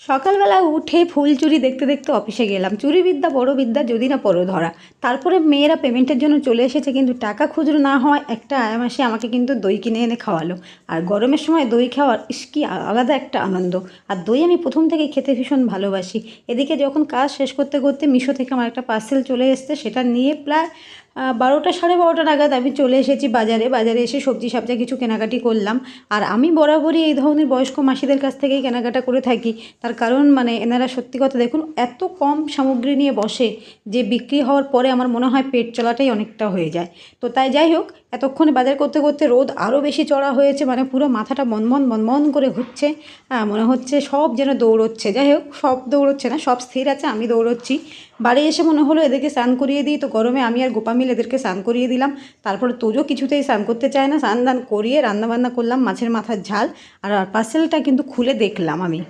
সকালবেলা উঠে ফুল চুরি দেখতে দেখতে অফিসে গেলাম। চুরি বিদ্যা বড় বিদ্যা, যদি না পড়ো ধরা। তারপরে মেয়েরা পেমেন্টের জন্য চলে এসেছে, কিন্তু টাকা খুচরো না হওয়ায় একটা আয়ামাসি আমাকে কিন্তু দই কিনে এনে খাওয়ালো। আর গরমের সময় দই খাওয়ার কি আলাদা একটা আনন্দ। আর দই আমি প্রথম থেকে খেতে ভীষণ ভালোবাসি। এদিকে যখন কাজ শেষ করতে করতে মিশো থেকে আমার একটা পার্সেল চলে এসছে, সেটা নিয়ে প্রায় 12টা 12:30 নাগাদ আমি চলে এসেছি বাজারে এসে সবজি সাবজা কিছু কেনাকাটি করলাম। আর আমি বরাবরই এই ধরনের বয়স্ক মাসিদের কাছ থেকেই কেনাকাটা করে থাকি। তার কারণ এনারা সত্যি কথা দেখুন, এত কম সামগ্রী নিয়ে বসে যে বিক্রি হওয়ার পরে আমার মনে হয় পেট চলাটাই অনেকটা হয়ে যায়। তো তাই যাই হোক, এতক্ষণে বাজার করতে করতে রোদ আরও বেশি চড়া হয়েছে, পুরো মাথাটা বনবন করে ঘুরছে। মনে হচ্ছে সব যেন দৌড়চ্ছে। যাই হোক, সব দৌড়চ্ছে না, সব স্থির আছে, আমি দৌড়চ্ছি। বাড়ি এসে মনে হলো এদেরকে স্নান করিয়ে দিই, তো গরমে আমি আর গোপা মিলে এদেরকে স্নান করিয়ে দিলাম। তারপরে তোজো কিছুতেই স্নান করতে চায় না, স্নান দান করিয়ে রান্নাবান্না করলাম মাছের মাথার ঝাল। আর পার্সেলটা কিন্তু খুলে দেখলাম আমি।